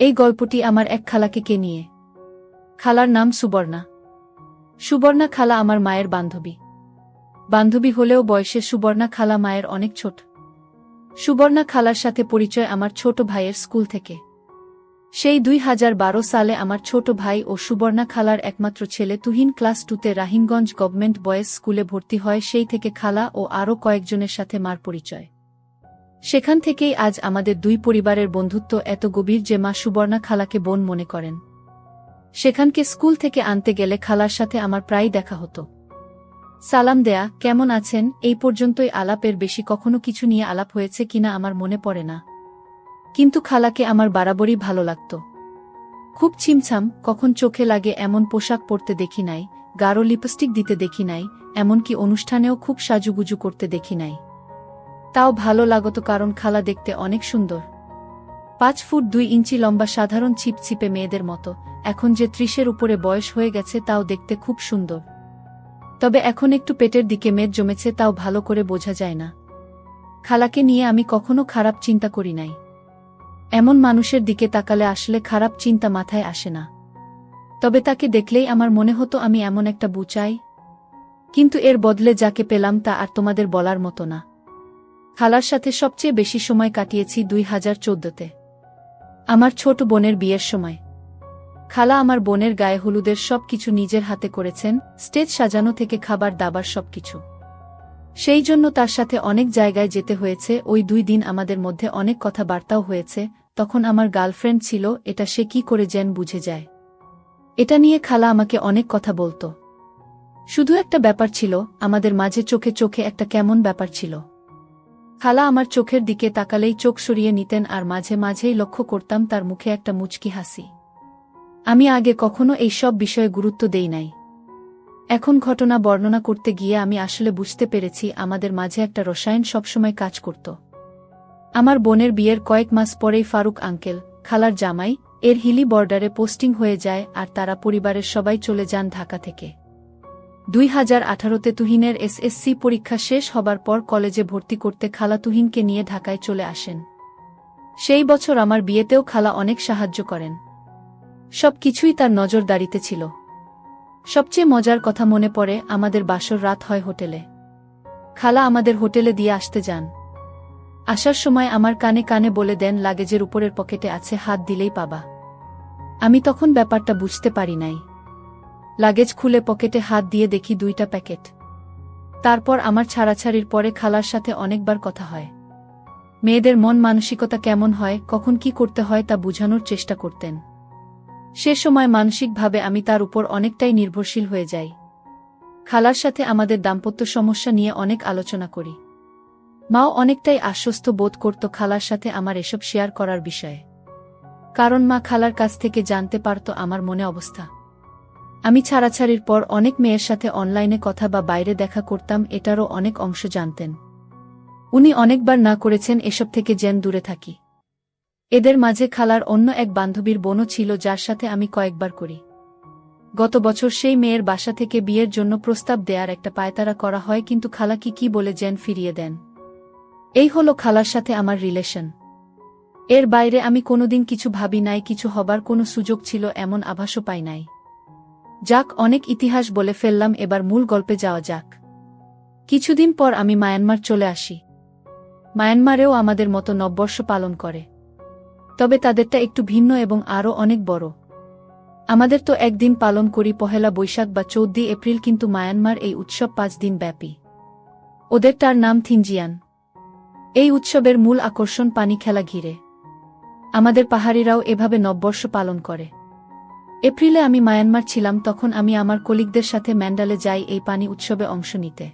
এই গল্পটি আমার এক খালাকে নিয়ে। খালার নাম সুবর্ণা। সুবর্ণা খালা আমার মায়ের বান্ধবী হলেও বয়সে সুবর্ণা খালা মায়ের অনেক ছোট। সুবর্ণা খালার সাথে পরিচয় আমার ছোট ভাইয়ের স্কুল থেকে। সেই 2012 সালে আমার ছোট ভাই ও সুবর্ণা খালার একমাত্র ছেলে তুহিন ক্লাস 2তে রাহিমগঞ্জ গভর্নমেন্ট বয়েজ স্কুলে ভর্তি হয়। সেই থেকে খালা ও আরও কয়েকজনের সাথে মার পরিচয়। সেখান থেকেই আজ আমাদের দুই পরিবারের বন্ধুত্ব এত গভীর যে মা সুবর্ণা খালাকে বোন মনে করেন। সেখানকে স্কুল থেকে আনতে গেলে খালার সাথে আমার প্রায় দেখা হতো। সালাম দেয়া, কেমন আছেন, এই পর্যন্তই আলাপের বেশি কখনো কিছু নিয়ে আলাপ হয়েছে কিনা আমার মনে পড়ে না। কিন্তু খালাকে আমার বরাবরই ভালো লাগত। খুব ছিমছাম, কখন চোখে লাগে এমন পোশাক পরতে দেখি নাই, গাঢ় লিপস্টিক দিতে দেখি নাই, এমনকি অনুষ্ঠানেও খুব সাজুগুজু করতে দেখি নাই। তাও ভালো লাগত কারণ খালা দেখতে অনেক সুন্দর। 5 ফুট 2 ইঞ্চি লম্বা, সাধারণ ছিপছিপে মেয়েদের মতো। এখন যে 30-এর উপরে বয়স হয়ে গেছে তাও দেখতে খুব সুন্দর। তবে এখন একটু পেটের দিকে মেদ জমেছে, তাও ভালো করে বোঝা যায় না। খালাকে নিয়ে আমি কখনো খারাপ চিন্তা করি নাই। এমন মানুষের দিকে তাকালে আসলে খারাপ চিন্তা মাথায় আসে না। তবে তাকে দেখলেই আমার মনে হতো আমি এমন একটা বউ চাই। কিন্তু এর বদলে যাকে পেলাম তা আর তোমাদের বলার মতো না। খালার সাথে সবচেয়ে বেশি সময় কাটিয়েছি 2014তে, আমার ছোট বোনের বিয়ের সময়। খালা আমার বোনের গায়ে হলুদের সব কিছু নিজের হাতে করেছেন, স্টেজ সাজানো থেকে খাবার দাবার সবকিছু। সেই জন্য তার সাথে অনেক জায়গায় যেতে হয়েছে। ওই 2 দিন আমাদের মধ্যে অনেক কথাবার্তাও হয়েছে। তখন আমার গার্লফ্রেন্ড ছিল, এটা সে কি করে যেন বুঝে যায়। এটা নিয়ে খালা আমাকে অনেক কথা বলতো। শুধু একটা ব্যাপার ছিল, আমাদের মাঝে চোখে চোখে একটা কেমন ব্যাপার ছিল। খালা আমার চোখের দিকে তাকালেই চোখ সরিয়ে নিতেন, আর মাঝে মাঝেই লক্ষ্য করতাম তার মুখে একটা মুচকি হাসি। আমি আগে কখনো এই সব বিষয়ে গুরুত্ব দেই নাই। এখন ঘটনা বর্ণনা করতে গিয়ে আমি আসলে বুঝতে পেরেছি আমাদের মাঝে একটা রসায়ন সবসময় কাজ করত। আমার বোনের বিয়ের কয়েক মাস পরেই ফারুক আঙ্কেল, খালার জামাই, এর হিলি বর্ডারে পোস্টিং হয়ে যায়, আর তারা পরিবারের সবাই চলে যান ঢাকা থেকে। 2018তে তুহিনের SSC পরীক্ষা শেষ হবার পর কলেজে ভর্তি করতে খালা তুহিনকে নিয়ে ঢাকায় চলে আসেন। সেই বছর আমার বিয়েতেও খালা অনেক সাহায্য করেন। সব কিছুই তার নজরদারিতে ছিল। সবচেয়ে মজার কথা মনে পড়ে, আমাদের বাসর রাত হয় হোটেলে। খালা আমাদের হোটেলে দিয়ে আসতে যান। আসার সময় আমার কানে কানে বলে দেন, লাগেজের উপরের পকেটে আছে, হাত দিলেই পাবা। আমি তখন ব্যাপারটা বুঝতে পারি নাই। লাগেজ খুলে পকেটে হাত দিয়ে দেখি 2টা প্যাকেট। তারপর আমার ছাড়াছাড়ির পরে খালার সাথে অনেকবার কথা হয়। মেয়েদের মন মানসিকতা কেমন হয়, কখন কি করতে হয় তা বুঝানোর চেষ্টা করতেন। সে সময় মানসিকভাবে আমি তার উপর অনেকটাই নির্ভরশীল হয়ে যাই। খালার সাথে আমাদের দাম্পত্য সমস্যা নিয়ে অনেক আলোচনা করি। মাও অনেকটাই আশ্বস্ত বোধ করত খালার সাথে আমার এসব শেয়ার করার বিষয়ে। কারণ মা খালার কাছ থেকে জানতে পারত আমার মনে অবস্থা। আমি ছাড়াছাড়ির পর অনেক মেয়ের সাথে অনলাইনে কথা বা বাইরে দেখা করতাম, এটারও অনেক অংশ জানতেন। উনি অনেকবার না করেছেন এসব থেকে যেন দূরে থাকি। এদের মাঝে খালার অন্য এক বান্ধবীর বোনও ছিল, যার সাথে আমি কয়েকবার করি। গত বছর সেই মেয়ের বাসা থেকে বিয়ের জন্য প্রস্তাব দেয়ার একটা পায়তারা করা হয়, কিন্তু খালা কি বলে যেন ফিরিয়ে দেন। এই হলো খালার সাথে আমার রিলেশন। এর বাইরে আমি কোনোদিন কিছু ভাবি নাই, কিছু হবার কোনো সুযোগ ছিল এমন আভাসও পাই নাই। যাক, অনেক ইতিহাস বলে ফেললাম, এবার মূল গল্পে যাওয়া যাক। কিছুদিন পর আমি মায়ানমার চলে আসি। মায়ানমারেও আমাদের মতো নববর্ষ পালন করে, তবে তাদেরটা একটু ভিন্ন এবং আরও অনেক বড়। আমাদের তো একদিন পালন করি, পহেলা বৈশাখ বা 14 এপ্রিল, কিন্তু মায়ানমার এই উৎসব 5 দিন ব্যাপী। ওদেরটার নাম থিনজিয়ান। এই উৎসবের মূল আকর্ষণ পানি খেলা ঘিরে। আমাদের পাহাড়িরাও এভাবে নববর্ষ পালন করে। এপ্রিলে আমি মায়ানমার ছিলাম, তখন আমি আমার কলিগদের সাথে ম্যান্ডালে যাই এই পানি উৎসবে অংশ নিতে।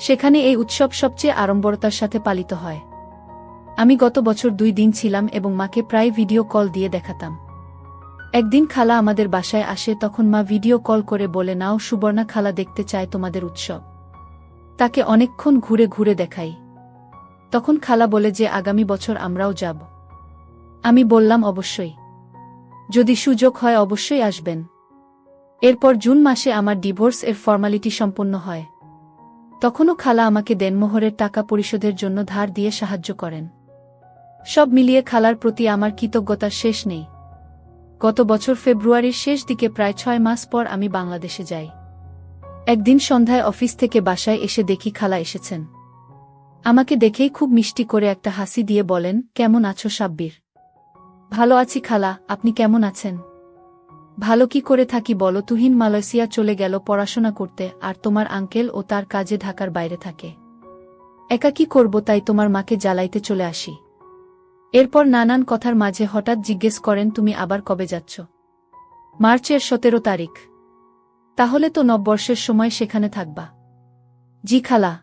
সেখানে এই উৎসব সবচেয়ে আড়ম্বরতার সাথে পালিত হয়। আমি গত বছর 2 দিন ছিলাম এবং মাকে প্রায় ভিডিও কল দিয়ে দেখাতাম। একদিন খালা আমাদের বাসায় আসে, তখন মা ভিডিও কল করে বলে, নাও সুবর্ণা, খালা দেখতে চায় তোমাদের উৎসব। তাকে অনেকক্ষণ ঘুরে ঘুরে দেখাই। তখন খালা বলে যে আগামী বছর আমরাও যাব। আমি বললাম অবশ্যই, যদি সুযোগ হয় অবশ্যই আসবেন। এরপর জুন মাসে আমার ডিভোর্স এর ফর্মালিটি সম্পন্ন হয়। তখনও খালা আমাকে দেনমোহরের টাকা পরিশোধের জন্য ধার দিয়ে সাহায্য করেন। সব মিলিয়ে খালার প্রতি আমার কৃতজ্ঞতার শেষ নেই। গত বছর ফেব্রুয়ারির শেষ দিকে প্রায় 6 মাস পর আমি বাংলাদেশে যাই। একদিন সন্ধ্যায় অফিস থেকে বাসায় এসে দেখি খালা এসেছেন। আমাকে দেখেই খুব মিষ্টি করে একটা হাসি দিয়ে বলেন, কেমন আছো সাব্বির? ভালো আছি খালা, আপনি কেমন আছেন? ভালো কি করে থাকি বলো, তুহিন মালয়েশিয়া চলে গেল পড়াশোনা করতে, আর তোমার আঙ্কেল ও তার কাজে ঢাকার বাইরে থাকে। একা কি করব, তাই তোমার মাকে জ্বালাইতে চলে আসি। এরপর নানান কথার মাঝে হঠাৎ জিজ্ঞেস করেন, তুমি আবার কবে যাচ্ছ? মার্চের 17 তারিখ। তাহলে তো নববর্ষের সময় সেখানে থাকবা। জি খালা।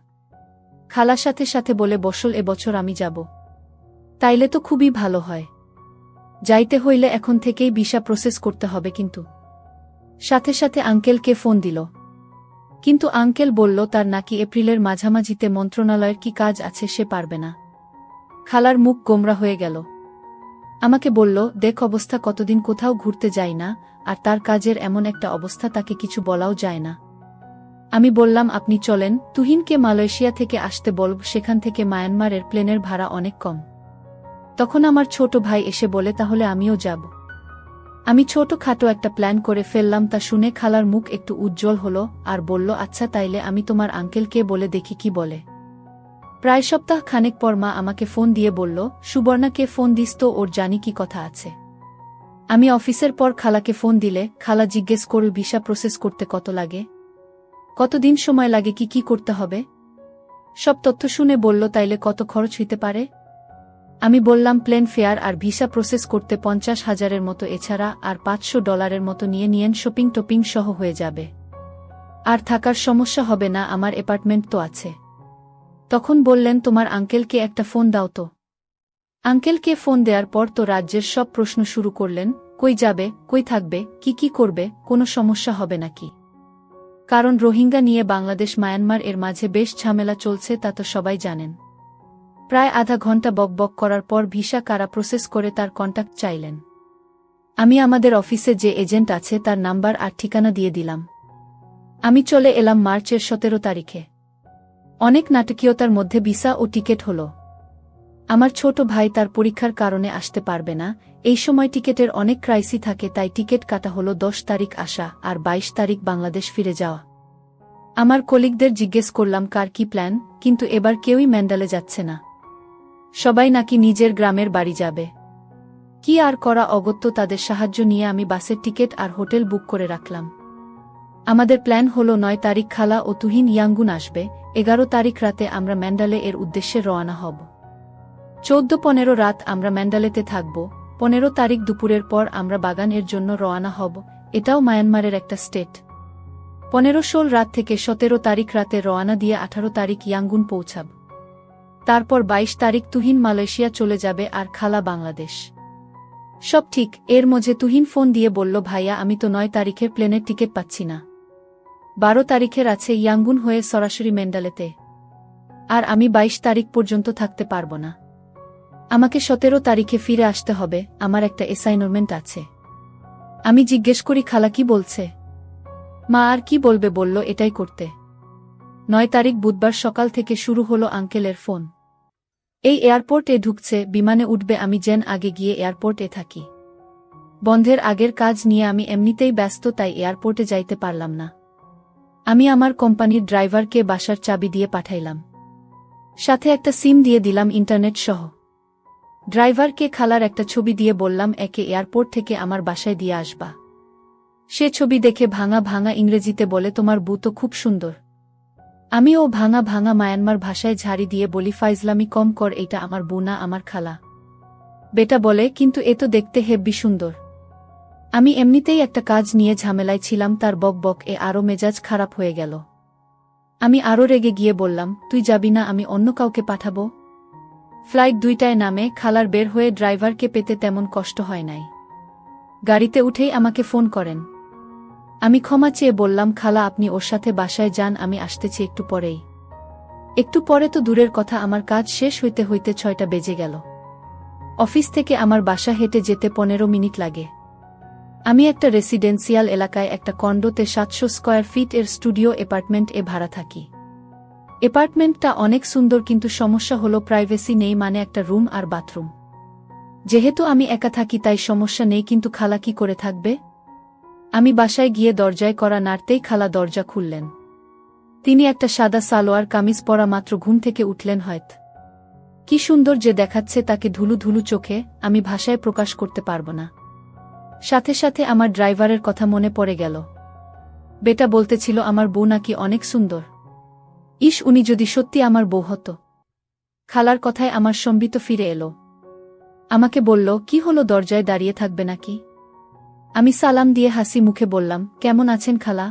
খালার সাথে সাথে বলে বসল, এবছর আমি যাব। তাইলে তো খুবই ভালো হয়। যাইতে হইলে এখন থেকেই ভিসা প্রসেস করতে হবে কিন্তু। সাথে সাথে আঙ্কেলকে ফোন দিল। কিন্তু আঙ্কেল বলল তার নাকি এপ্রিলের মাঝামাঝিতে মন্ত্রণালয়ের কি কাজ আছে, সে পারবে না। খালার মুখ গোমরা হয়ে গেল। আমাকে বলল, দেখ অবস্থা, কতদিন কোথাও ঘুরতে যাই না, আর তার কাজের এমন একটা অবস্থা, তাকে কিছু বলাও যায় না। আমি বললাম, আপনি চলেন, তুহিনকে মালয়েশিয়া থেকে আসতে বলব, সেখান থেকে মায়ানমারের প্লেনের ভাড়া অনেক কম। তখন আমার ছোট ভাই এসে বলে, তাহলে আমিও যাব। আমি ছোটখাটো একটা প্ল্যান করে ফেললাম। তা শুনে খালার মুখ একটু উজ্জ্বল হলো আর বলল, আচ্ছা তাইলে আমি তোমার আঙ্কেলকে বলে দেখি কি বলে। প্রায় সপ্তাহ খানেক পর মা আমাকে ফোন দিয়ে বলল, সুবর্ণাকে ফোন দিস তো, ওর জানি কি কথা আছে। আমি অফিসের পর খালাকে ফোন দিলে খালা জিজ্ঞেস করল, ভিসা প্রসেস করতে কত লাগে, কতদিন সময় লাগে, কি কি করতে হবে। সব তথ্য শুনে বলল, তাইলে কত খরচ হইতে পারে। আমি বললাম, প্লেন ফেয়ার আর ভিসা প্রসেস করতে 50,000-এর মতো, এছাড়া আর $500 মতো নিয়ে নিয়েন, শপিং টপিং সহ হয়ে যাবে। আর থাকার সমস্যা হবে না, আমার অ্যাপার্টমেন্ট তো আছে। তখন বললেন, তোমার আঙ্কেলকে একটা ফোন দাও তো। আঙ্কেলকে ফোন দেওয়ার পর তো রাজ্যের সব প্রশ্ন শুরু করলেন, কই যাবে, কই থাকবে, কি কি করবে, কোনো সমস্যা হবে নাকি। কারণ রোহিঙ্গা নিয়ে বাংলাদেশ মায়ানমার এর মাঝে বেশ ঝামেলা চলছে, তা তো সবাই জানেন। প্রায় আধা ঘন্টা বকবক করার পর ভিসা কারা প্রসেস করে তার কন্টাক্ট চাইলেন। আমি আমাদের অফিসে যে এজেন্ট আছে তার নাম্বার আর ঠিকানা দিয়ে দিলাম। আমি চলে এলাম মার্চের 17 তারিখে। অনেক নাটকীয়তার মধ্যে ভিসা ও টিকিট হলো। আমার ছোট ভাই তার পরীক্ষার কারণে আসতে পারবে না, এই সময় টিকিটের অনেক ক্রাইসি থাকে, তাই টিকিট কাটা হলো 10 তারিখ আসা আর 22 তারিখ বাংলাদেশ ফিরে যাওয়া। আমার কলিগদের জিজ্ঞেস করলাম কার কি প্ল্যান, কিন্তু এবার কেউই ম্যান্ডালে যাচ্ছে না। সবাই নাকি নিজের গ্রামের বাড়ি যাবে। কি আর করা অগত্য, তাদের সাহায্য নিয়ে আমি বাসের টিকিট আর হোটেল বুক করে রাখলাম। আমাদের প্ল্যান হলো 9 তারিখ খালা ও তুহিন ইয়াঙ্গুন আসবে, 11 তারিখ রাতে আমরা ম্যান্ডালে এর উদ্দেশ্যে রওনা হব। 14-15 রাত আমরা ম্যান্ডালেতে থাকব, 15 তারিখ দুপুরের পর আমরা বাগান এর জন্য রওনা হব, এটাও মায়ানমারের একটা স্টেট। 15-16 রাত থেকে 17 তারিখ রাতে রওনা দিয়ে 18 তারিখ ইয়াঙ্গুন পৌঁছাব। তারপর 22 তারিখ তুহিন মালয়েশিয়া চলে যাবে আর খালা বাংলাদেশ। সব ঠিক। এর মধ্যে তুহিন ফোন দিয়ে বলল, ভাইয়া আমি তো 9 তারিখের প্লেনের টিকিট পাচ্ছি না। 12 তারিখের আছে ইয়াঙ্গুন হয়ে সরাসরি ম্যান্ডালেতে, আর আমি 22 তারিখ পর্যন্ত থাকতে পারব না। আমাকে 17 তারিখে ফিরে আসতে হবে, আমার একটা অ্যাসাইনমেন্ট আছে। আমি জিজ্ঞেস করি, খালা কি বলছে? মা আর কি বলবে, বলল এটাই করতে। 9 তারিখ বুধবার সকাল থেকে শুরু হলো আঙ্কেলের ফোন। এই এয়ারপোর্টে ঢুকছে, বিমানে উঠবে, আমি যেন আগে গিয়ে এয়ারপোর্টে থাকি। বন্ধের আগের কাজ নিয়ে আমি এমনিতেই ব্যস্ত, তাই এয়ারপোর্টে যাইতে পারলাম না। আমি আমার কোম্পানির ড্রাইভারকে বাসার চাবি দিয়ে পাঠাইলাম, সাথে একটা সিম দিয়ে দিলাম ইন্টারনেট সহ। ড্রাইভারকে খালার একটা ছবি দিয়ে বললাম, একে এয়ারপোর্ট থেকে আমার বাসায় দিয়ে আসবা। সে ছবি দেখে ভাঙা ভাঙা ইংরেজিতে বলে, তোমার বউ তো খুব সুন্দর। আমিও ভাঙা ভাঙা মায়ানমার ভাষায় ঝাড়ি দিয়ে বলি, ফাইজলামি কম কর, এটা আমার বউ না, আমার খালা। বেটা বলে, কিন্তু এ তো দেখতে হেব্বি সুন্দর। আমি এমনিতেই একটা কাজ নিয়ে ঝামেলায় ছিলাম, তার বক বক এ আরও মেজাজ খারাপ হয়ে গেল। আমি আরও রেগে গিয়ে বললাম, তুই যাবি না, আমি অন্য কাউকে পাঠাবো। ফ্লাইট 2টায় নামে খালার বের হয়ে ড্রাইভারকে পেতে তেমন কষ্ট হয় নাই। গাড়িতে উঠেই আমাকে ফোন করেন। আমি ক্ষমা চেয়ে বললাম, খালা আপনি ওর সাথে বাসায় যান, আমি আসতেছি একটু পরেই। একটু পরে তো দূরের কথা, আমার কাজ শেষ হইতে হইতে 6টা বেজে গেল। অফিস থেকে আমার বাসা হেঁটে যেতে 15 মিনিট লাগে। আমি একটা রেসিডেন্সিয়াল এলাকায় একটা কন্ডোতে 700 স্কয়ার ফিট এর স্টুডিও অ্যাপার্টমেন্ট এ ভাড়া থাকি। অ্যাপার্টমেন্টটা অনেক সুন্দর, কিন্তু সমস্যা হলো প্রাইভেসি নেই, মানে একটা রুম আর বাথরুম। যেহেতু আমি একা থাকি তাই সমস্যা নেই, কিন্তু খালা কি করে থাকবে? আমি বাসায় গিয়ে দরজায় কড়া নাড়তেই খালা দরজা খুললেন। তিনি একটা সাদা সালোয়ার কামিজ পরা মাত্র ঘুম থেকে উঠলেন হয়তো। কি সুন্দর যে দেখাচ্ছে তাকে ধুলু ধুলু চোখে, আমি ভাষায় প্রকাশ করতে পারব না। সাথে সাথে আমার ড্রাইভারের কথা মনে পড়ে গেল। বেটা বলতেছিল আমার বউ নাকি অনেক সুন্দর। ইস, উনি যদি সত্যি আমার বউ হতো। খালার কথায় আমার সম্বিত ফিরে এলো। আমাকে বলল, কি হলো, দরজায় দাঁড়িয়ে থাকবে নাকি? আমি সালাম দিয়ে হাসি মুখে বললাম, কেমন আছেন খালা?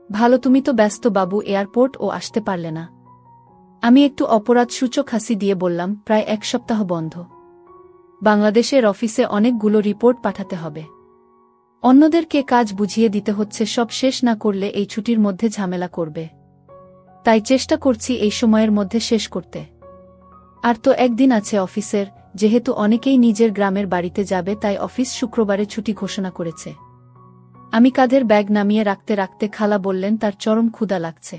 ভালো, তুমি তো ব্যস্ত বাবু, এয়ারপোর্ট ও আসতে পারলে না। আমি একটু অপরাধ সূচক হাসি দিয়ে বললাম, প্রায় 1 সপ্তাহ বন্ধ। বাংলাদেশের অফিসে অনেকগুলো রিপোর্ট পাঠাতে হবে। অন্যদেরকে কাজ বুঝিয়ে দিতে হচ্ছে, সব শেষ না করলে এই ছুটির মধ্যে ঝামেলা করবে। তাই চেষ্টা করছি এই সময়ের মধ্যে শেষ করতে। আর তো একদিন আছে অফিসের, যেহেতু অনেকেই নিজের গ্রামের বাড়িতে যাবে তাই অফিস শুক্রবারে ছুটি ঘোষণা করেছে। আমি কাঁধের ব্যাগ নামিয়ে রাখতে রাখতে খালা বললেন তার চরম ক্ষুধা লাগছে।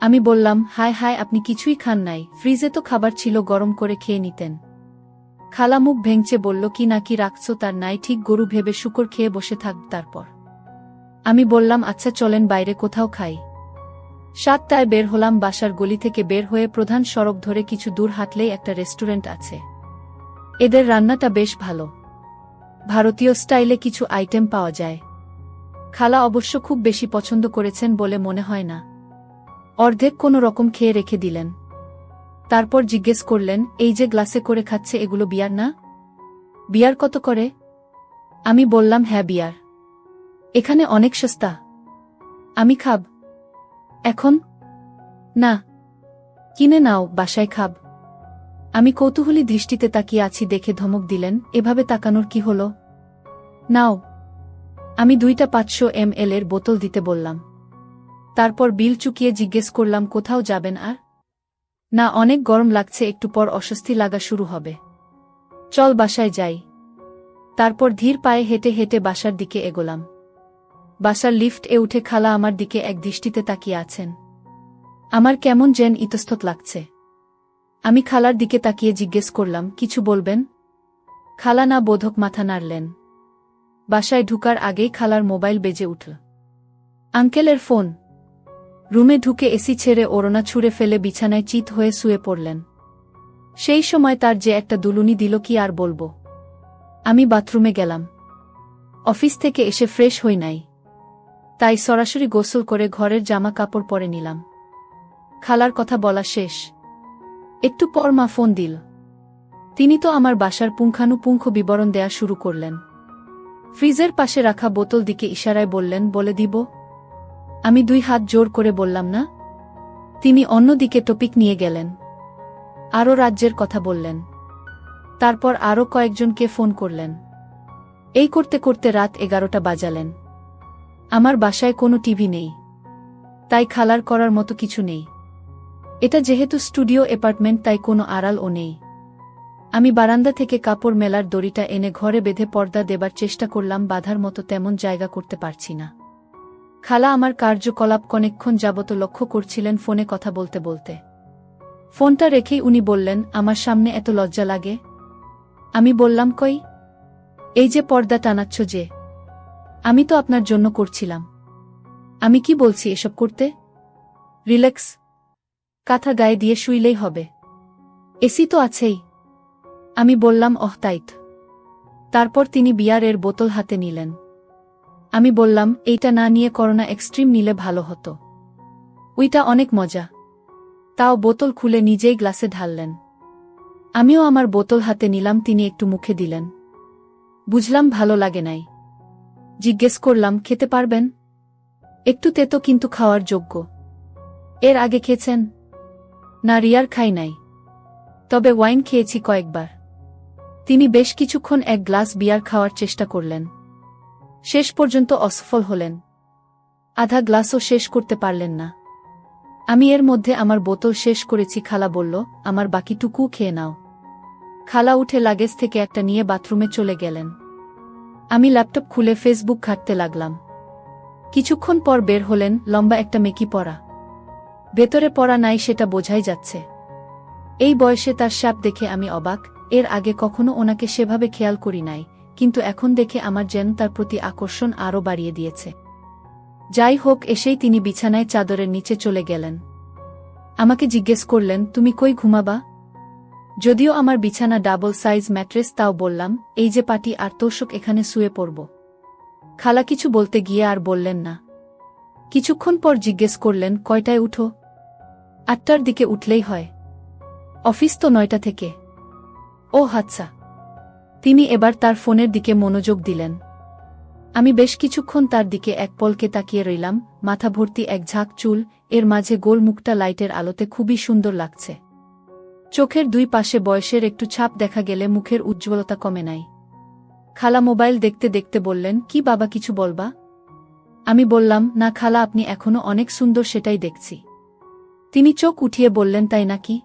আমি বললাম, হায় হায়, আপনি কিছুই খান নাই? ফ্রিজে তো খাবার ছিল, গরম করে খেয়ে নিতেন। খালা মুখ ভেঙচে বলল, কি নাকি রাখছো তার নাই ঠিক, গরু ভেবে শুকর খেয়ে বসে থাক তারপর। আমি বললাম, আচ্ছা চলেন বাইরে কোথাও খাই। 7টায় বের হলাম বাসার গলি থেকে। বের হয়ে প্রধান সড়ক ধরে কিছু দূর হাঁটলেই একটা রেস্টুরেন্ট আছে। এদের রান্নাটা বেশ ভালো, ভারতীয় স্টাইলে কিছু আইটেম পাওয়া যায়। খালা অবশ্য খুব বেশি পছন্দ করেছেন বলে মনে হয় না। অর্ধেক কোনো রকম খেয়ে রেখে দিলেন। তারপর জিজ্ঞেস করলেন, এই যে গ্লাসে করে খাচ্ছে এগুলো বিয়ার না? বিয়ার কত করে? আমি বললাম, হ্যাঁ বিয়ার, এখানে অনেক সস্তা। আমি খাব এখন? না, কিনে নাও, বাসায় খাব। আমি কৌতূহলী দৃষ্টিতে তাকিয়ে আছি দেখে ধমক দিলেন, এভাবে তাকানোর কি হলো? নাও। আমি 2টা 500 ml এর বোতল দিতে বললাম। তারপর বিল চুকিয়ে জিজ্ঞেস করলাম, কোথাও যাবেন আর? না, অনেক গরম লাগছে, একটু পর অস্বস্তি লাগা শুরু হবে। চল বাসায় যাই। তারপর ধীর পায়ে হেঁটে হেঁটে বাসার দিকে এগোলাম। বাসার লিফট এ উঠে খালা আমার দিকে এক দৃষ্টিতে তাকিয়ে আছেন। আমার কেমন যেন ইতস্তত লাগছে। আমি খালার দিকে তাকিয়ে জিজ্ঞেস করলাম, কিছু বলবেন? খালা না বোধক মাথা নাড়লেন। বাসায় ঢুকার আগেই খালার মোবাইল বেজে উঠল। আঙ্কেলের ফোন। রুমে ঢুকে এসি ছেড়ে ওড়না ছুঁড়ে ফেলে বিছানায় চিত হয়ে শুয়ে পড়লেন। সেই সময় তার যে একটা দুলুনি দিল কি আর বলবো। আমি বাথরুমে গেলাম। অফিস থেকে এসে ফ্রেশ হই নাই, তাই সরাসরি গোসল করে ঘরের জামা কাপড় পরে নিলাম। খালার কথা বলা শেষ। একটু পর মা ফোন দিল। তিনি তো আমার বাসার পুঙ্খানুপুঙ্খ বিবরণ দেয়া শুরু করলেন। ফ্রিজের পাশে রাখা বোতল দিকে ইশারায় বললেন, বলে দিব? আমি 2 হাত জোর করে বললাম না। তিনি অন্যদিকে টপিক নিয়ে গেলেন। আরও রাজ্যের কথা বললেন। তারপর আরও কয়েকজনকে ফোন করলেন। এই করতে করতে রাত 11টা বাজালেন। আমার বাসায় কোনো টিভি নেই, তাই খালার করার মতো কিছু নেই। এটা যেহেতু স্টুডিও অ্যাপার্টমেন্ট তাই কোনো আড়ালও নেই। আমি বারান্দা থেকে কাপড় মেলার দড়িটা এনে ঘরে বেঁধে পর্দা দেবার চেষ্টা করলাম, বাঁধার মতো তেমন জায়গা করতে পারছি না। খালা আমার কার্যকলাপ অনেকক্ষণ যাবত লক্ষ্য করছিলেন ফোনে কথা বলতে বলতে। ফোনটা রেখেই উনি বললেন, আমার সামনে এত লজ্জা লাগে? আমি বললাম, কই? এই যে পর্দা টানাচ্ছ যে, আমি তো আপনার জন্য করছিলাম। আমি কি বলছি এসব করতে? রিল্যাক্স, কাঁথা গায়ে দিয়ে শুইলেই হবে, এসি তো আছেই। আমি বললাম, ওহ তাই তো। তারপর তিনি বিয়ারের বোতল হাতে নিলেন। আমি বললাম, এইটা না নিয়ে করোনা এক্সট্রিম নিলে ভালো হতো, ওইটা অনেক মজা। তাও বোতল খুলে নিজেই গ্লাসে ঢাললেন। আমিও আমার বোতল হাতে নিলাম। তিনি একটু মুখে দিলেন। বুঝলাম ভালো লাগে নাই। জিজ্ঞেস করলাম, খেতে পারবেন? একটু তেতো কিন্তু খাওয়ার যোগ্য। এর আগে খেয়েছেন? না, রিয়ার খাই নাই, তবে ওয়াইন খেয়েছি কয়েকবার। তিনি বেশ কিছুক্ষণ 1 গ্লাস বিয়ার খাওয়ার চেষ্টা করলেন। শেষ পর্যন্ত অসফল হলেন। আধা গ্লাসও শেষ করতে পারলেন না। আমি এর মধ্যে আমার বোতল শেষ করেছি। খালা বলল, আমার বাকিটুকু খেয়ে নাও। খালা উঠে লাগেজ থেকে একটা নিয়ে বাথরুমে চলে গেলেন। আমি ল্যাপটপ খুলে ফেসবুক ঘাঁটতে লাগলাম। কিছুক্ষণ পর বের হলেন, লম্বা একটা মেকি পরা। ভেতরে পরা নাই সেটা বোঝাই যাচ্ছে। এই বয়সে তার শ্যাপ দেখে আমি অবাক। এর আগে কখনো ওনাকে সেভাবে খেয়াল করি নাই, কিন্তু এখন দেখে আমার যেন তার প্রতি আকর্ষণ আরও বাড়িয়ে দিয়েছে। যাই হোক, এসেই তিনি বিছানায় চাদরের নিচে চলে গেলেন। আমাকে জিজ্ঞেস করলেন, তুমি কই ঘুমাবা? যদিও আমার বিছানা ডাবল সাইজ ম্যাট্রেস, তাও বললাম, এই যে পাটি আর তোষক, এখানে শুয়ে পড়ব। খালা কিছু বলতে গিয়ে আর বললেন না। কিছুক্ষণ পর জিজ্ঞেস করলেন, কয়টায় উঠো? 8টার দিকে উঠলেই হয়। অফিস তো 9টা থেকে। ও আচ্ছা। তিনি এবার তার ফোনের দিকে মনোযোগ দিলেন। আমি বেশ কিছুক্ষণ তার দিকে এক পলকে তাকিয়ে রইলাম। মাথা ভর্তি এক ঝাঁক চুল, এর মাঝে গোল মুখটা লাইটের আলোতে খুবই সুন্দর লাগছে। চোখের দুই পাশে বয়সের একটু ছাপ দেখা গেলে মুখের উজ্জ্বলতা কমে নাই। খালা মোবাইল দেখতে দেখতে বললেন, কি বাবা, কিছু বলবা? আমি বললাম, না খালা, আপনি এখনো অনেক সুন্দর, সেটাই দেখছি। তিনি চোখ উঠিয়ে বললেন, তাই নাকি?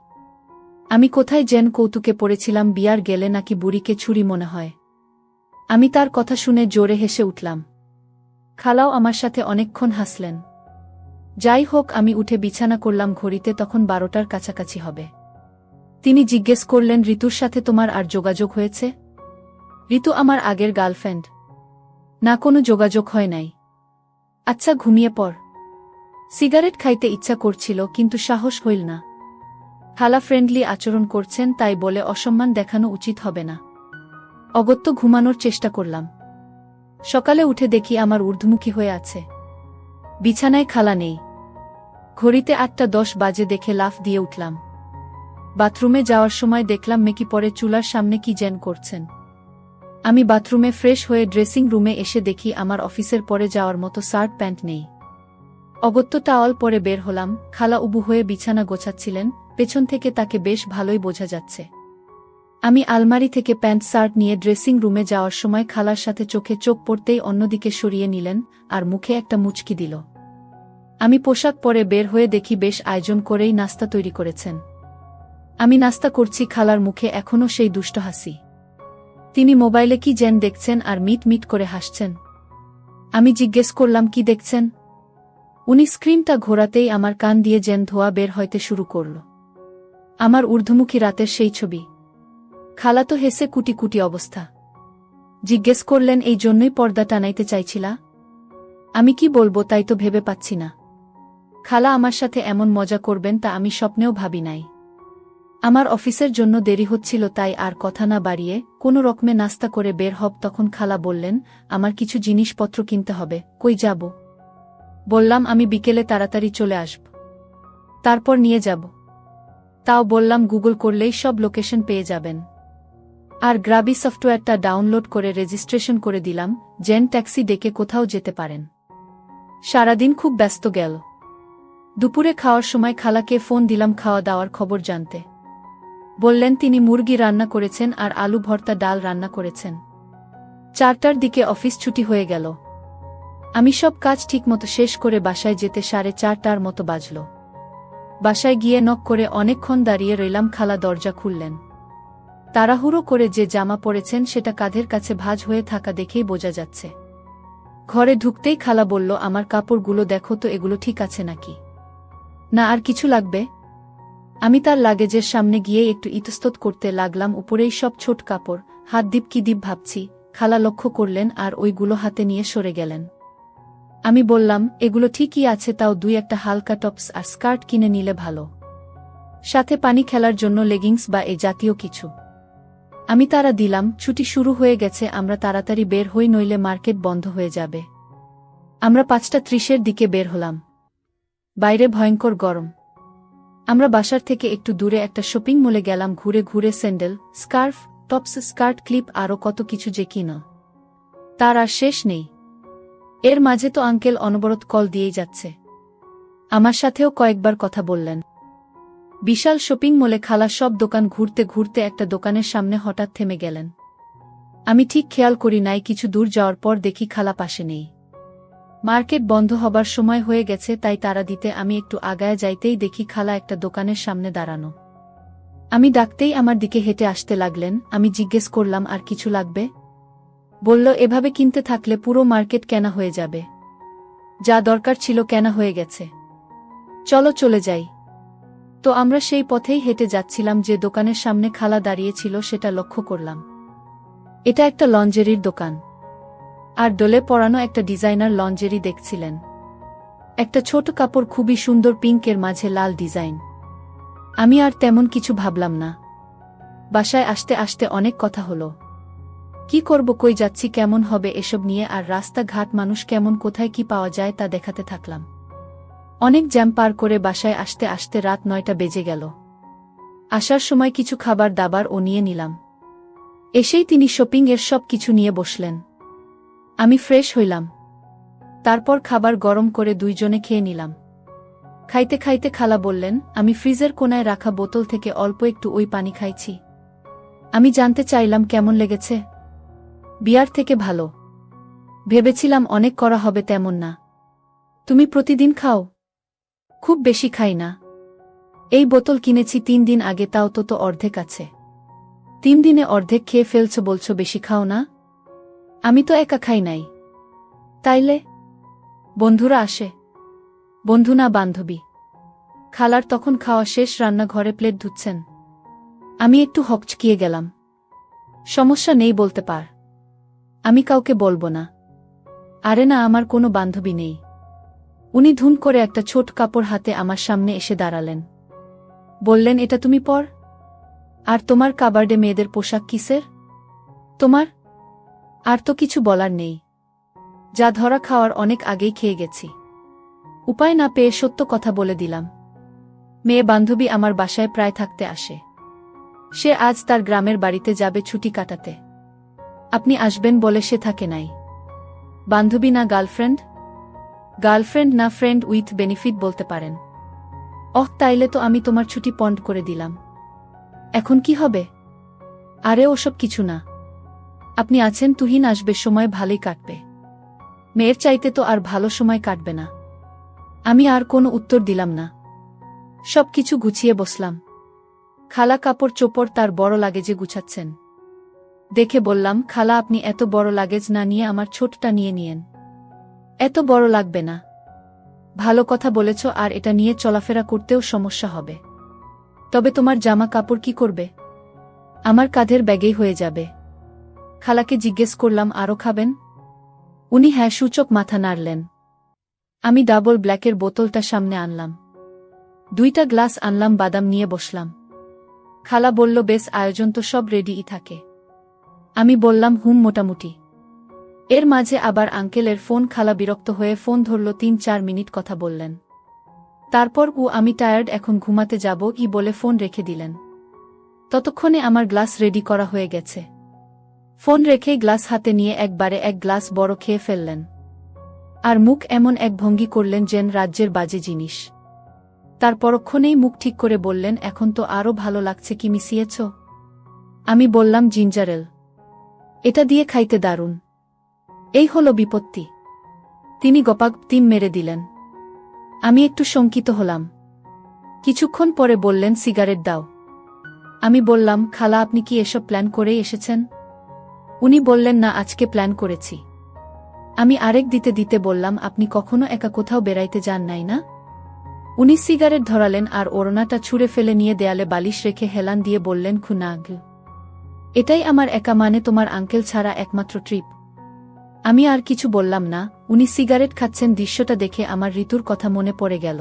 আমি কোথায় যেন কৌতুকে পড়েছিলাম, বিয়ার গেলে নাকি বুড়িকে ছুরি মনে হয়। আমি তার কথা শুনে জোরে হেসে উঠলাম। খালাও আমার সাথে অনেকক্ষণ হাসলেন। যাই হোক, আমি উঠে বিছানা করলাম। ঘড়িতে তখন 12টার কাছাকাছি হবে। তিনি জিজ্ঞেস করলেন, ঋতুর সাথে তোমার আর যোগাযোগ হয়েছে? ঋতু আমার আগের গার্লফ্রেন্ড। না, কোনো যোগাযোগ হয় নাই। আচ্ছা, ঘুমিয়ে পড়। সিগারেট খাইতে ইচ্ছা করছিল, কিন্তু সাহস হইল না। খালা ফ্রেন্ডলি আচরণ করছেন, তাই বলে অসম্মান দেখানো উচিত হবে না। অগত্যা ঘুমানোর চেষ্টা করলাম। সকালে উঠে দেখি আমার ঊর্ধ্বমুখী হয়ে আছে। বিছানায় খালা নেই। ঘড়িতে 8টা 10 বাজে দেখে লাফ দিয়ে উঠলাম। বাথরুমে যাওয়ার সময় দেখলাম মেকি পরে চুলার সামনে কি যেন করছেন। আমি বাথরুমে ফ্রেশ হয়ে ড্রেসিং রুমে এসে দেখি আমার অফিসের পরে যাওয়ার মতো শার্ট প্যান্ট নেই। অগত্যা টাওয়াল পরে বের হলাম। খালা উবু হয়ে বিছানা গোছাচ্ছিলেন, পেছন থেকে তাকে বেশ ভালোই বোঝা যাচ্ছে। আমি আলমারি থেকে প্যান্ট শার্ট নিয়ে ড্রেসিং রুমে যাওয়ার সময় খালার সাথে চোখে চোখ পড়তেই অন্যদিকে সরিয়ে নিলেন আর মুখে একটা মুচকি দিল। আমি পোশাক পরে বের হয়ে দেখি বেশ আয়োজন করেই নাস্তা তৈরি করেছেন। আমি নাস্তা করছি, খালার মুখে এখনও সেই দুষ্ট হাসি। তিনি মোবাইলে কি যেন দেখছেন আর মিট মিট করে হাসছেন। আমি জিজ্ঞেস করলাম, কি দেখছেন? উনি স্ক্রিনটা ঘোরাতেই আমার কান দিয়ে যেন ধোয়া বের হইতে শুরু করল। আমার ঊর্ধ্বমুখী রাতের সেই ছবি। খালা তো হেসে কুটি কুটি অবস্থা। জিজ্ঞেস করলেন, এই জন্যই পর্দা টানাইতে চাইছিলা? আমি কি বলবো তাই তো ভেবে পাচ্ছি না। খালা আমার সাথে এমন মজা করবেন তা আমি স্বপ্নেও ভাবি নাই। আমার অফিসের জন্য দেরি হচ্ছিল, তাই আর কথা না বাড়িয়ে কোনো রকমে নাস্তা করে বের হব। তখন খালা বললেন, আমার কিছু জিনিসপত্র কিনতে হবে। কই যাব? বললাম, আমি বিকেলে তাড়াতাড়ি চলে আসব, তারপর নিয়ে যাব। তাও বললাম, গুগল করলেই সব লোকেশন পেয়ে যাবেন। আর গ্রাবি সফটওয়্যারটা ডাউনলোড করে রেজিস্ট্রেশন করে দিলাম, যেন ট্যাক্সি ডেকে কোথাও যেতে পারেন। সারাদিন খুব ব্যস্ত গেল। দুপুরে খাওয়ার সময় খালাকে ফোন দিলাম খাওয়া দাওয়ার খবর জানতে। বললেন তিনি মুরগি রান্না করেছেন আর আলু ভর্তা ডাল রান্না করেছেন। 4টার দিকে অফিস ছুটি হয়ে গেল। আমি সব কাজ ঠিকমতো শেষ করে বাসায় যেতে 4:30টার মতো বাজল। বাসায় গিয়ে নক করে অনেকক্ষণ দাঁড়িয়ে রইলাম। খালা দরজা খুললেন। তাড়াহুড়ো করে যে জামা পরেছেন সেটা কাঁধের কাছে ভাঁজ হয়ে থাকা দেখেই বোঝা যাচ্ছে। ঘরে ঢুকতেই খালা বলল, আমার কাপড়গুলো দেখো তো, এগুলো ঠিক আছে নাকি? না, আর কিছু লাগবে? আমি তার লাগেজের সামনে গিয়ে একটু ইতস্তত করতে লাগলাম। উপরেই সব ছোট কাপড়। হাত দ্বীপ কি দ্বীপ ভাবছি। খালা লক্ষ্য করলেন আর ওইগুলো হাতে নিয়ে সরে গেলেন। আমি বললাম, এগুলো ঠিকই আছে, তাও 2-1টা হালকা টপস আর স্কার্ট কিনে নিলে ভালো, সাথে পানি খেলার জন্য লেগিংস বা এ জাতীয় কিছু। আমি তারা দিলাম। ছুটি শুরু হয়ে গেছে, আমরা তাড়াতাড়ি বের হই, নইলে মার্কেট বন্ধ হয়ে যাবে। আমরা 5:30-এর দিকে বের হলাম। বাইরে ভয়ঙ্কর গরম। আমরা বাসার থেকে একটু দূরে একটা শপিং মলে গেলাম। ঘুরে ঘুরে sandal, scarf, tops, skirt, clip, আরও কত কিছু যে কিনা তার আর শেষ নেই। এর মাঝে তো আঙ্কেল অনবরত কল দিয়েই যাচ্ছে। আমার সাথেও কয়েকবার কথা বললেন। বিশাল শপিং মলে খালা সব দোকান ঘুরতে ঘুরতে একটা দোকানের সামনে হঠাৎ থেমে গেলেন। আমি ঠিক খেয়াল করি নাই, কিছু দূর যাওয়ার পর দেখি খালা পাশে নেই। মার্কেট বন্ধ হবার সময় হয়ে গেছে, তাই তাড়া দিতে আমি একটু আগায় যাইতেই দেখি খালা একটা দোকানের সামনে দাঁড়ানো। আমি ডাকতেই আমার দিকে হেঁটে আসতে লাগলেন। আমি জিজ্ঞেস করলাম, আর কিছু লাগবে? বলল, এভাবে কিনতে থাকলে পুরো মার্কেট কেনা হয়ে যাবে। যা দরকার ছিল কেনা হয়ে গেছে, চলো চলে যাই। তো আমরা সেই পথেই হেঁটে যাচ্ছিলাম, যে দোকানের সামনে খালা দাঁড়িয়েছিল সেটা লক্ষ্য করলাম। এটা একটা লঞ্জেরির দোকান, আর ডোলে পরানো একটা ডিজাইনার লঞ্জেরি দেখছিলেন। একটা ছোট কাপড়, খুবই সুন্দর, পিঙ্কের মাঝে লাল ডিজাইন। আমি আর তেমন কিছু ভাবলাম না। বাসায় আসতে আসতে অনেক কথা হলো। কি করব, কই যাচ্ছি, কেমন হবে এসব নিয়ে, আর রাস্তাঘাট, মানুষ কেমন, কোথায় কি পাওয়া যায় তা দেখাতে থাকলাম। অনেক জ্যাম পার করে বাসায় আসতে আসতে রাত 9টা বেজে গেল। আসার সময় কিছু খাবার দাবার ও নিয়ে নিলাম। এসেই তিনি শপিং এর সব কিছু নিয়ে বসলেন। আমি ফ্রেশ হইলাম। তারপর খাবার গরম করে দুইজনে খেয়ে নিলাম। খাইতে খাইতে খালা বললেন, আমি ফ্রিজের কোনায় রাখা বোতল থেকে অল্প একটু ওই পানি খাইছি। আমি জানতে চাইলাম কেমন লেগেছে। বিয়ার থেকে ভালো। ভেবেছিলাম অনেক করা হবে, তেমন না। তুমি প্রতিদিন খাও? খুব বেশি খাই না। এই বোতল কিনেছি 3 দিন আগে, তাও তো অর্ধেক আছে। 3 দিনে অর্ধেক খেয়ে ফেলছো, বলছো বেশি খাও না? আমি তো একা খাই নাই। তাইলে? বন্ধুরা আসে। বন্ধু না, বান্ধবী। খালার তখন খাওয়া শেষ, রান্নাঘরে প্লেট ধুচ্ছেন। আমি একটু হকচকিয়ে গেলাম। সমস্যা নেই, বলতে পার। আমি কাউকে বলবো না। আরে না, আমার কোনো বান্ধবী নেই। উনি ধুম করে একটা ছোট কাপড় হাতে আমার সামনে এসে দাঁড়ালেন। বললেন, এটা তুমি পর। আর তোমার কাবার্ডে মেয়েদের পোশাক কিসের? তোমার? আর তো কিছু বলার নেই। যা ধরা খাওয়ার অনেক আগেই খেয়ে গেছি। উপায় না পেয়ে সত্য কথা বলে দিলাম। মেয়ে বান্ধবী আমার বাসায় প্রায় থাকতে আসে। সে আজ তার গ্রামের বাড়িতে যাবে ছুটি কাটাতে। আপনি আসবেন বলে সে থাকে নাই। বান্ধবী না গার্লফ্রেন্ড? গার্লফ্রেন্ড না, ফ্রেন্ড উইথ বেনিফিট বলতে পারেন। তাইলে তো আমি তোমার ছুটি পন্ড করে দিলাম। এখন কি হবে? আরে ওসব কিছু না। আপনি আছেন, তুহিন আসবে, সময় ভালোই কাটবে। মেয়ের চাইতে তো আর ভালো সময় কাটবে না। আমি আর কোনো উত্তর দিলাম না। সব কিছু গুছিয়ে বসলাম। খালা কাপড় চোপড় তার বড় লাগেজে গুছাচ্ছেন। দেখে বললাম, খালা আপনি এত বড় লাগেজ না নিয়ে আমার ছোটটা নিয়ে নিয়েন। এত বড় লাগবে না। ভালো কথা বলেছ, আর এটা নিয়ে চলাফেরা করতেও সমস্যা হবে। তবে তোমার জামা কাপড় কি করবে? আমার কাঁধের ব্যাগেই হয়ে যাবে। খালাকে জিজ্ঞেস করলাম, আরও খাবেন? উনি হ্যাঁ সূচক মাথা নাড়লেন। আমি ডাবল ব্ল্যাকের বোতলটা সামনে আনলাম। 2টা গ্লাস আনলাম, বাদাম নিয়ে বসলাম। খালা বলল, বেশ, আয়োজন তো সব রেডিই থাকে। আমি বললাম, মোটামুটি। এর মাঝে আবার আঙ্কেলের ফোন। খালা বিরক্ত হয়ে ফোন ধরল, 3-4 মিনিট কথা বললেন। তারপর আমি টায়ার্ড, এখন ঘুমাতে যাব বলে ফোন রেখে দিলেন। ততক্ষণে আমার গ্লাস রেডি করা হয়ে গেছে। ফোন রেখেই গ্লাস হাতে নিয়ে একবারে 1 গ্লাস বড় খেয়ে ফেললেন। আর মুখ এমন এক ভঙ্গি করলেন যেন রাজ্যের বাজে জিনিস। তার পরক্ষণেই মুখ ঠিক করে বললেন, এখন তো আরও ভালো লাগছে, কি মিশিয়েছ? আমি বললাম, জিঞ্জার এল। এটা দিয়ে খাইতে দারুণ। এই হলো বিপত্তি। তিনি গপাগপ মেরে দিলেন। আমি একটু শঙ্কিত হলাম। কিছুক্ষণ পরে বললেন, সিগারেট দাও। আমি বললাম, খালা আপনি কি এসব প্ল্যান করেই এসেছেন? উনি বললেন, না, আজকে প্ল্যান করেছি। আমি আরেক দিতে দিতে বললাম, আপনি কখনো একা কোথাও বেড়াইতে যান নাই না? উনি সিগারেট ধরালেন আর ওড়নাটা ছুঁড়ে ফেলে নিয়ে দেয়ালে বালিশ রেখে হেলান দিয়ে বললেন, খুনাগ। এটাই আমার একা, মানে তোমার আঙ্কেল ছাড়া একমাত্র ট্রিপ। আমি আর কিছু বললাম না। উনি সিগারেট খাচ্ছেন, দৃশ্যটা দেখে আমার ঋতুর কথা মনে পড়ে গেল।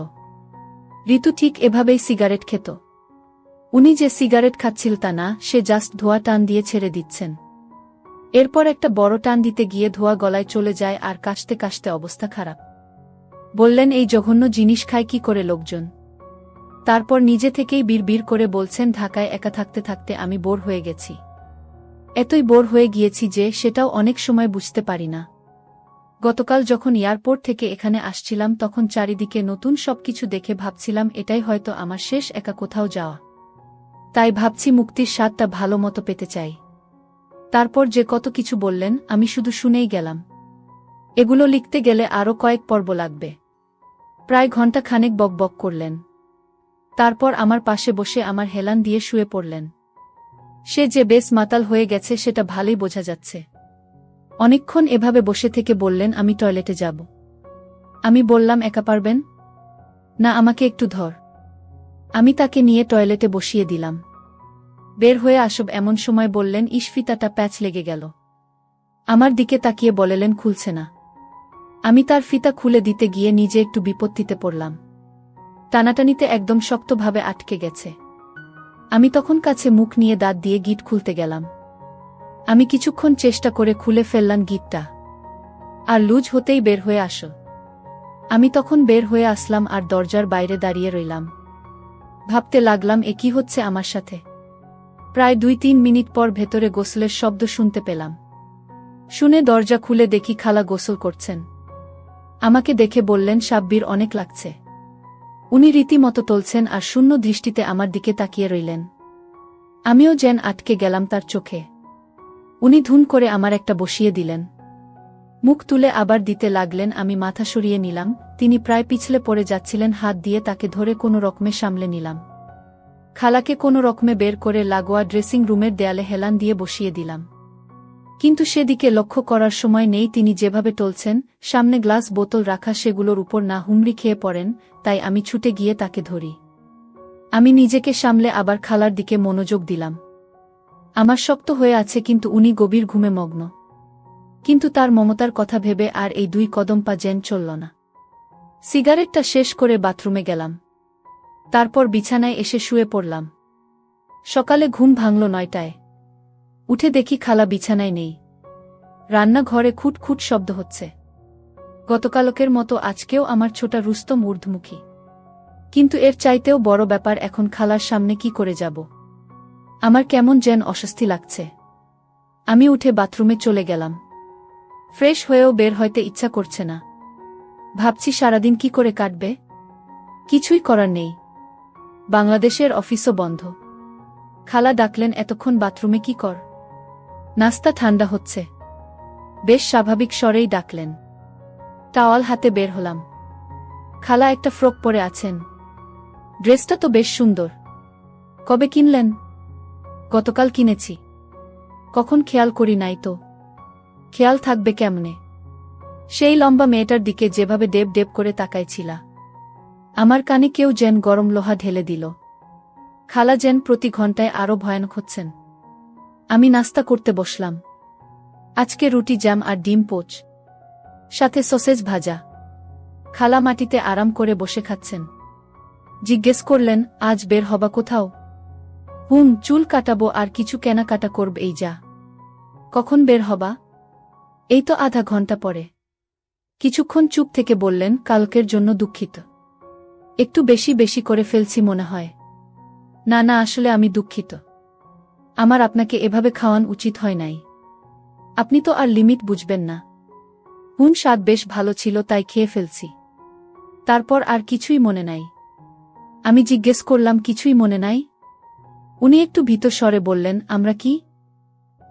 ঋতু ঠিক এভাবেই সিগারেট খেত। উনি যে সিগারেট খাচ্ছিল তা না, সে জাস্ট ধোঁয়া টান দিয়ে ছেড়ে দিচ্ছেন। এরপর একটা বড় টান দিতে গিয়ে ধোঁয়া গলায় চলে যায়, আর কাশতে কাশতে অবস্থা খারাপ। বললেন, এই জঘন্য জিনিস খায় কি করে লোকজন? তারপর নিজে থেকেই বিড়বিড় করে বলছেন, ঢাকায় একা থাকতে থাকতে আমি বোর হয়ে গেছি। এতই বোর হয়ে গিয়েছি যে সেটাও অনেক সময় বুঝতে পারি না। গতকাল যখন এয়ারপোর্ট থেকে এখানে আসছিলাম, তখন চারিদিকে নতুন সবকিছু দেখে ভাবছিলাম এটাই হয়তো আমার শেষ একা কোথাও যাওয়া। তাই ভাবছি মুক্তির স্বাদটা ভালো মতো পেতে চাই। তারপর যে কত কিছু বললেন, আমি শুধু শুনেই গেলাম। এগুলো লিখতে গেলে আরও কয়েক পর্ব লাগবে। প্রায় ঘণ্টা খানেক বকবক করলেন। তারপর আমার পাশে বসে আমার হেলান দিয়ে শুয়ে পড়লেন। সে যে বেশ মাতাল হয়ে গেছে সেটা ভালোই বোঝা যাচ্ছে। অনেকক্ষণ এভাবে বসে থেকে বললেন, আমি টয়লেটে যাব। আমি বললাম, একা পারবেন? না, আমাকে একটু ধর। আমি তাকে নিয়ে টয়লেটে বসিয়ে দিলাম। বের হয়ে আসব এমন সময় বললেন, ফিতাটা প্যাচ লেগে গেল। আমার দিকে তাকিয়ে বললেন, খুলছে না। আমি তার ফিতা খুলে দিতে গিয়ে নিজে একটু বিপত্তিতে পড়লাম। টানাটানিতে একদম শক্তভাবে আটকে গেছে। আমি তখন কাছে মুখ নিয়ে দাঁত দিয়ে গিট খুলতে গেলাম। আমি কিছুক্ষণ চেষ্টা করে খুলে ফেললাম গিটটা, আর লুজ হতেই বের হয়ে আসো। আমি তখন বের হয়ে আসলাম আর দরজার বাইরে দাঁড়িয়ে রইলাম। ভাবতে লাগলাম, এ কি হচ্ছে আমার সাথে। প্রায় 2-3 মিনিট পর ভেতরে গোসলের শব্দ শুনতে পেলাম। শুনে দরজা খুলে দেখি খালা গোসল করছেন। আমাকে দেখে বললেন, সাব্বির অনেক লাগছে। উনি রীতিমতো টলছেন আর শূন্য দৃষ্টিতে আমার দিকে তাকিয়ে রইলেন। আমিও যেন আটকে গেলাম তার চোখে। উনি ধুন করে আমার একটা বসিয়ে দিলেন। মুখ তুলে আবার দিতে লাগলেন। আমি মাথা সরিয়ে নিলাম। তিনি প্রায় পিছলে পড়ে যাচ্ছিলেন। হাত দিয়ে তাকে ধরে কোনো রকমে সামলে নিলাম। খালাকে কোনো রকমে বের করে লাগোয়া ড্রেসিং রুমের দেয়ালে হেলান দিয়ে বসিয়ে দিলাম। কিন্তু সেদিকে লক্ষ্য করার সময় নেই তিনি যেভাবে টলছেন, সামনে গ্লাস বোতল রাখা, সেগুলোর উপর না হুমড়ি খেয়ে পড়েন। তাই আমি ছুটে গিয়ে তাকে ধরি। আমি নিজেকে সামলে আবার খালার দিকে মনোযোগ দিলাম। আমার শক্ত হয়ে আছে, কিন্তু উনি গভীর ঘুমে মগ্ন। কিন্তু তার মমতার কথা ভেবে আর এই 2 কদম পা যেন চলল না। সিগারেটটা শেষ করে বাথরুমে গেলাম। তারপর বিছানায় এসে শুয়ে পড়লাম। সকালে ঘুম ভাঙল 9টায়। উঠে দেখি খালা বিছানায় নেই। রান্নাঘরে খুটখুট শব্দ হচ্ছে। গতকালকের মতো আজকেও আমার ছোটা রুস্তম ঊর্ধ্বমুখী। কিন্তু এর চাইতেও বড় ব্যাপার, এখন খালার সামনে কি করে যাব। আমার কেমন যেন অস্বস্তি লাগছে। আমি উঠে বাথরুমে চলে গেলাম। ফ্রেশ হয়েও বের হইতে ইচ্ছা করছে না। ভাবছি সারাদিন কি করে কাটবে। কিছুই করার নেই। বাংলাদেশের অফিসও বন্ধ। খালা ডাকলেন, এতক্ষণ বাথরুমে কি কর? নাস্তা ঠান্ডা হচ্ছে। বেশ স্বাভাবিক স্বরেই ডাকলেন। টাওয়াল হাতে বের হলাম। খালা একটা ফ্রক পরে আছেন। ড্রেসটা তো বেশ সুন্দর। কবে কিনলেন? গতকাল কিনেছি। কখন খেয়াল করি নাই তো। খেয়াল থাকবে কেমনে? সেই লম্বা মেয়েটার দিকে যেভাবে ডেব ডেব করে তাকাইছিলা। আমার কানে কেউ যেন গরম লোহা ঢেলে দিল। খালা যেন প্রতি ঘন্টায় আরও ভয়ানক হচ্ছেন। আমি নাস্তা করতে বসলাম। আজকে রুটি, জ্যাম আর ডিম পোচ, সাথে সসেজ ভাজা। খালা মাটিতে আরাম করে বসে খাচ্ছেন। জিজ্ঞেস করলেন, আজ বের হবা কোথাও? চুল কাটাবো আর কিছু কেনাকাটা করব। এই যা। কখন বের হবা? এই তো আধা ঘন্টা পরে। কিছুক্ষণ চুপ থেকে বললেন, কালকের জন্য দুঃখিত। একটু বেশি বেশি করে ফেলছি মনে হয়। না না, আসলে আমি দুঃখিত। আমার আপনাকে এভাবে খাওয়ান উচিত হয় নাই। আপনি তো আর লিমিট বুঝবেন না। স্বাদ বেশ ভালো ছিল, তাই খেয়ে ফেলছি। তারপর আর কিছুই মনে নাই। আমি জিজ্ঞেস করলাম, কিছুই মনে নাই? উনি একটু ভীত স্বরে বললেন, আমরা কি?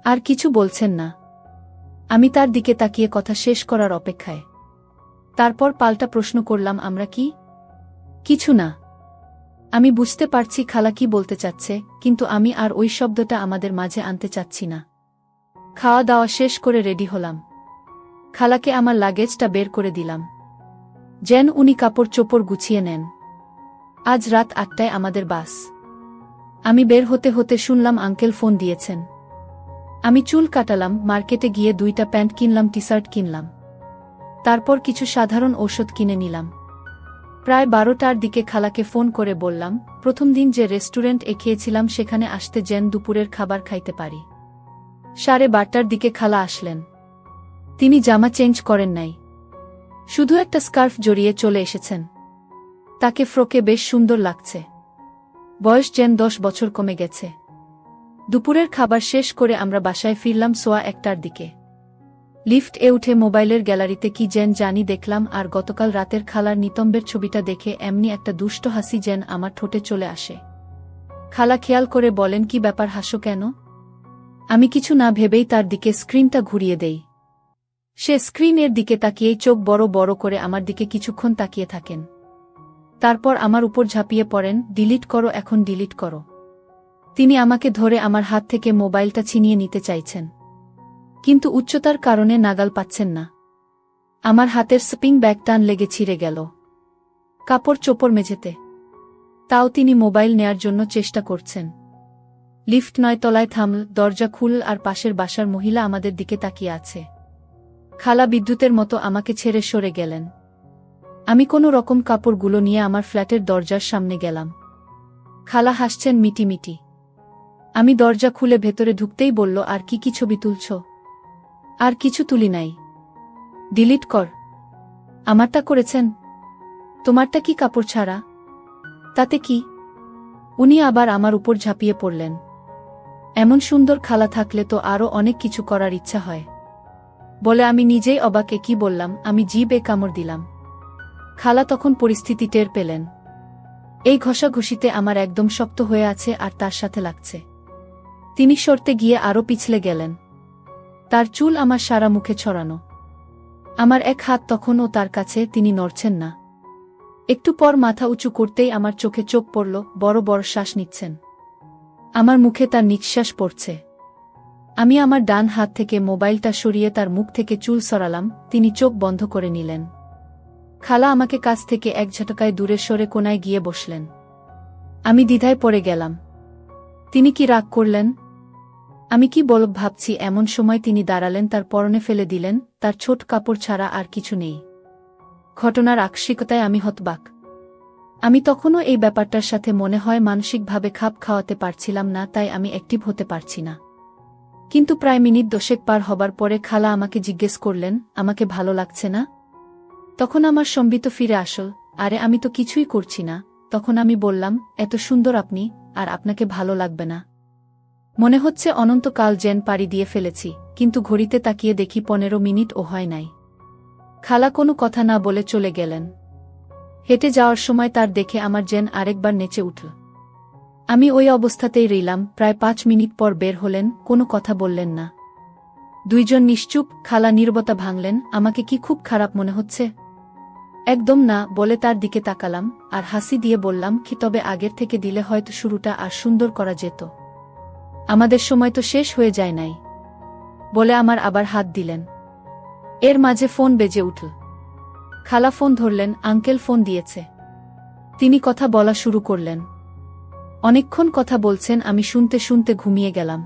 আর কিছু বলছেন না। আমি তার দিকে তাকিয়ে কথা শেষ করার অপেক্ষায়। তারপর পাল্টা প্রশ্ন করলাম, আমরা কি? কিছু না। আমি বুঝতে পারছি খালা কি বলতে চাচ্ছে, কিন্তু আমি আর ওই শব্দটা আমাদের মাঝে আনতে চাচ্ছি না। খাওয়া দাওয়া শেষ করে রেডি হলাম। খালাকে আমার লাগেজটা বের করে দিলাম, যেন উনি কাপড় চোপড় গুছিয়ে নেন। আজ রাত 8টায় আমাদের বাস। আমি বের হতে হতে শুনলাম আঙ্কেল ফোন দিয়েছেন। আমি চুল কাটালাম, মার্কেটে গিয়ে 2টা প্যান্ট কিনলাম, টি শার্ট কিনলাম। তারপর কিছু সাধারণ ঔষধ কিনে নিলাম। প্রায় 12টার দিকে খালাকে ফোন করে বললাম, প্রথম দিন যে রেস্টুরেন্ট খেয়েছিলাম সেখানে আসতে, যেন দুপুরের খাবার খাইতে পারি। 12:30টার দিকে খালা আসলেন। তিনি জামা চেঞ্জ করেন নাই, শুধু একটা স্কার্ফ জড়িয়ে চলে এসেছেন। তাকে ফ্রকে বেশ সুন্দর লাগছে। বয়স যেন 10 বছর কমে গেছে। দুপুরের খাবার শেষ করে আমরা বাসায় ফিরলাম 1:15টার দিকে। লিফট উঠে মোবাইলের গ্যালারিতে কি যেন জানি দেখলাম, আর গতকাল রাতের খালার নিতম্বের ছবিটা দেখে এমনি একটা দুষ্ট হাসি যেন আমার ঠোঁটে চলে আসে। খালা খেয়াল করে বলেন, কি ব্যাপার, হাসো কেন? আমি কিছু না ভেবেই তার দিকে স্ক্রিনটা ঘুরিয়ে দেই। সে স্ক্রিনের দিকে তাকিয়েই চোখ বড় বড় করে আমার দিকে কিছুক্ষণ তাকিয়ে থাকেন। তারপর আমার উপর ঝাঁপিয়ে পড়েন, ডিলিট করো, এখন ডিলিট করো। তিনি আমাকে ধরে আমার হাত থেকে মোবাইলটা ছিনিয়ে নিতে চাইছেন, কিন্তু উচ্চতার কারণে নাগাল পাচ্ছেন না। আমার হাতের স্পিং ব্যাগ টান লেগে ছিঁড়ে গেল। কাপড় চোপড় মেঝেতে। তাও তিনি মোবাইল নেয়ার জন্য চেষ্টা করছেন। লিফট 9 তলায় থামল, দরজা খুলল আর পাশের বাসার মহিলা আমাদের দিকে তাকিয়ে আছে। খালা বিদ্যুতের মতো আমাকে ছেড়ে সরে গেলেন। আমি কোনো রকম কাপড়গুলো নিয়ে আমার ফ্ল্যাটের দরজার সামনে গেলাম। খালা হাসছেন মিটিমিটি। আমি দরজা খুলে ভেতরে ঢুকতেই বলল, আর কি ছবি তুলছ? আর কিছু তুলি নাই। ডিলিট কর। আমারটা করেছেন? তোমারটা কি কাপড় ছাড়া? তাতে কি? উনি আবার আমার উপর ঝাঁপিয়ে পড়লেন। এমন সুন্দর খালা থাকলে তো আরও অনেক কিছু করার ইচ্ছা হয় বলে আমি নিজেই অবাকে কি বললাম, আমি জিভে কামড় দিলাম। খালা তখন পরিস্থিতি টের পেলেন। এই ঘষাঘষিতে আমার একদম শক্ত হয়ে আছে আর তার সাথে লাগছে। তিনি সরতে গিয়ে আরও পিছলে গেলেন। তার চুল আমার সারা মুখে ছড়ানো। আমার এক হাত তখনও তার কাছে, তিনি নড়ছেন না। একটু পর মাথা উঁচু করতেই আমার চোখে চোখ পড়ল, বড় বড় শ্বাস নিচ্ছেন। আমার মুখে তার নিঃশ্বাস পড়ছে। আমি আমার ডান হাত থেকে মোবাইলটা সরিয়ে তার মুখ থেকে চুল সরালাম, তিনি চোখ বন্ধ করে নিলেন। খালা আমাকে কাছ থেকে এক ঝটকায় দূরে সরে কোনায় গিয়ে বসলেন। আমি দ্বিধায় পড়ে গেলাম। তিনি কি রাগ করলেন? আমি কি বলব ভাবছি, এমন সময় তিনি দাঁড়ালেন, তার পরনে ফেলে দিলেন, তার ছোট কাপড় ছাড়া আর কিছু নেই। ঘটনার আকস্মিকতায় আমি হতবাক। আমি তখনও এই ব্যাপারটার সাথে মনে হয় মানসিকভাবে খাপ খাওয়াতে পারছিলাম না, তাই আমি অ্যাক্টিভ হতে পারছি না। কিন্তু প্রায় মিনিট 10 পার হবার পরে খালা আমাকে জিজ্ঞেস করলেন, আমাকে ভালো লাগছে না? তখন আমার সম্বিত ফিরে আসল, আরে আমি তো কিছুই করছি না। তখন আমি বললাম, এত সুন্দর আপনি, আর আপনাকে ভালো লাগবে না? মনে হচ্ছে অনন্তকাল যেন পাড়ি দিয়ে ফেলেছি, কিন্তু ঘড়িতে তাকিয়ে দেখি 15 মিনিটও হয় নাই। খালা কোনো কথা না বলে চলে গেলেন। হেঁটে যাওয়ার সময় তার দেখে আমার যেন আরেকবার নেচে উঠল। আমি ওই অবস্থাতেই রইলাম। প্রায় 5 মিনিট পর বের হলেন, কোনো কথা বললেন না। দুইজন নিশ্চুপ। খালা নীরবতা ভাঙলেন, আমাকে কি খুব খারাপ মনে হচ্ছে? একদম না বলে তার দিকে তাকালাম আর হাসি দিয়ে বললাম, কি তবে আগের থেকে দিলে হয়তো শুরুটা আর সুন্দর করা যেত। আমাদের সময় তো শেষ হয়ে যায় নাই বলে আমার আবার হাত দিলেন। এর মাঝে ফোন বেজে উঠল। খালা ফোন ধরলেন, আঙ্কেল ফোন দিয়েছে। তিনি কথা বলা শুরু করলেন। অনেকক্ষণ কথা বলছেন, আমি শুনতে শুনতে ঘুমিয়ে গেলাম।